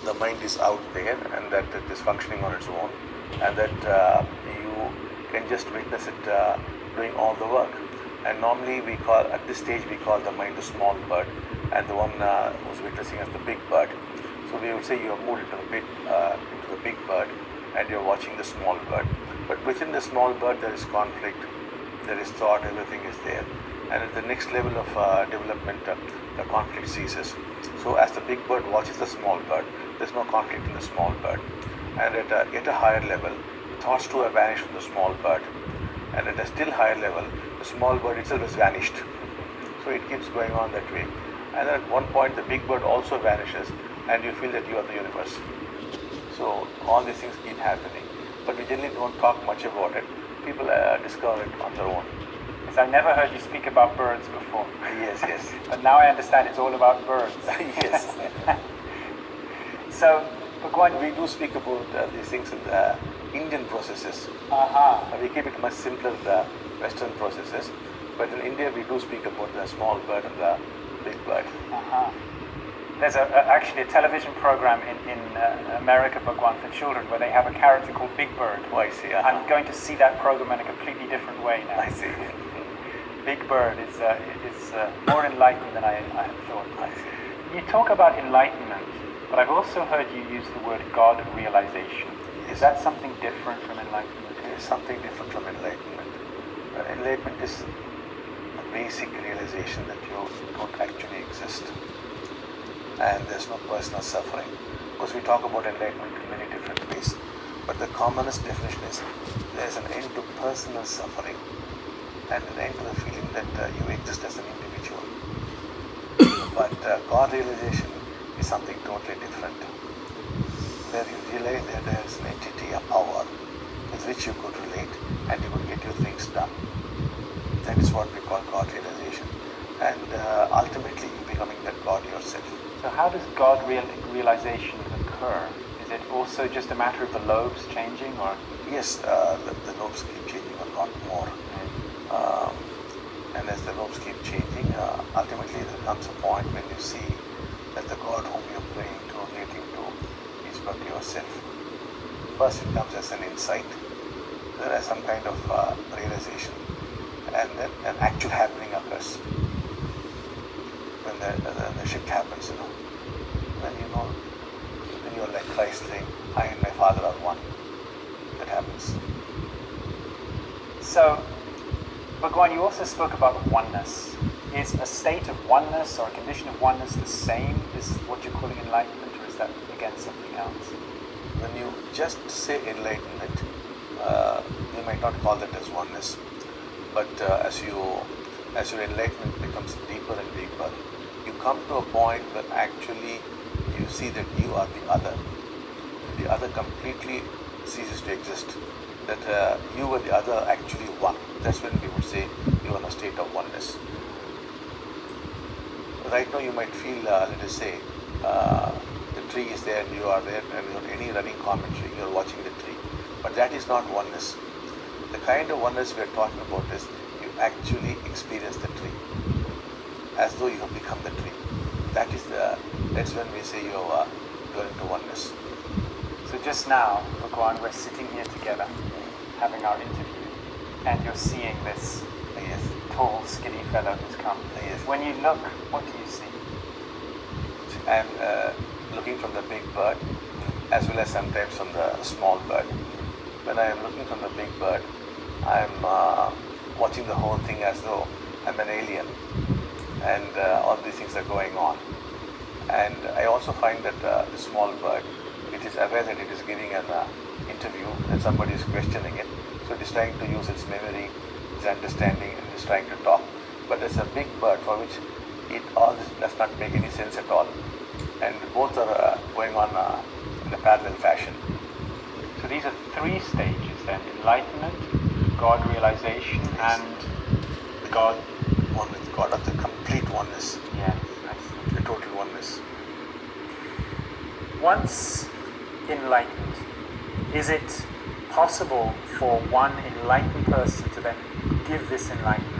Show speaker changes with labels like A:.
A: the mind is out there and that it is functioning on its own, and that you can just witness it doing all the work. And normally at this stage we call the mind the small bird, and the one who's witnessing as the big bird. So we would say you have moved into the big bird, and you're watching the small bird. But within the small bird there is conflict, there is thought, everything is there. And at the next level of development, the conflict ceases. So as the big bird watches the small bird, there's no conflict in the small bird. And at a higher level, thoughts too have vanished from the small bird. And at a still higher level, the small bird itself has vanished. So it keeps going on that way. And then at one point, the big bird also vanishes, and you feel that you are the universe. So all these things keep happening. But we generally don't talk much about it. People discover it on their own.
B: So I never heard you speak about birds before.
A: Yes.
B: But now I understand it's all about birds.
A: Yes.
B: So, Bhagavan,
A: we do speak about these things in the Indian processes. We keep it much simpler in the Western processes. But in India, we do speak about the small bird and the big bird.
B: There's actually a television program in America, Bhagavan, for children, where they have a character called Bigbird.
A: Oh, I see.
B: I'm going to see that program in a completely different way now.
A: I see.
B: Bigbird is more enlightened than I had thought.
A: I see.
B: You talk about enlightenment, but I've also heard you use the word God realization. Is that something different from enlightenment?
A: It is something different from enlightenment. Enlightenment is a basic realization that you don't actually exist. And there's no personal suffering. Because we talk about enlightenment in many different ways. But the commonest definition is there is an end to personal suffering and an end to the feeling that you exist as an individual. But God realization is something totally different, where you realize that there is an entity, a power with which you could relate and you could get your things done. That is what we call God realization. And ultimately you becoming that God yourself.
B: So how does God realization occur? Is it also just a matter of the lobes changing, or?
A: Yes, the lobes keep changing a lot more. And as the lobes keep changing, ultimately there comes a point when you see that the God whom you're praying to, relating to, is but yourself. First it comes as an insight, then as some kind of realization, and then an actual happening occurs. When the shift happens, when you're like Christ saying, I and my Father are one. That happens.
B: So, Bhagavan, you also spoke about oneness. Is a state of oneness or a condition of oneness the same as what you're calling enlightenment, or is that again something else?
A: When you just say enlightenment, you might not call that as oneness. But as your enlightenment becomes deeper and deeper, you come to a point where actually you see that you are the other. The other completely ceases to exist. That you and the other actually one. That's when we would say you are in a state of oneness. Right now you might feel, let us say, the tree is there and you are there, and without any running commentary you are watching the tree. But that is not oneness. The kind of oneness we are talking about is you actually experience the tree as though you have become the tree. That's when we say you're into oneness.
B: So just now, Bhagavan, we're sitting here together, having our interview, and you're seeing this tall, skinny fellow who's come. When you look, what do you see?
A: I'm looking from the big bird, as well as sometimes from the small bird. When I am looking from the big bird, I'm watching the whole thing as though I'm an alien, and all these things are going on. And I also find that the small bird, it is aware that it is giving an interview and somebody is questioning it. So it is trying to use its memory, its understanding, and it is trying to talk. But there's a big bird for which all this does not make any sense at all. And both are going on in a parallel fashion.
B: So these are three stages then: enlightenment, God realization, and God.
A: One with God, of the complete oneness.
B: Yeah, I see.
A: The total oneness.
B: Once enlightened, is it possible for one enlightened person to then give this enlightenment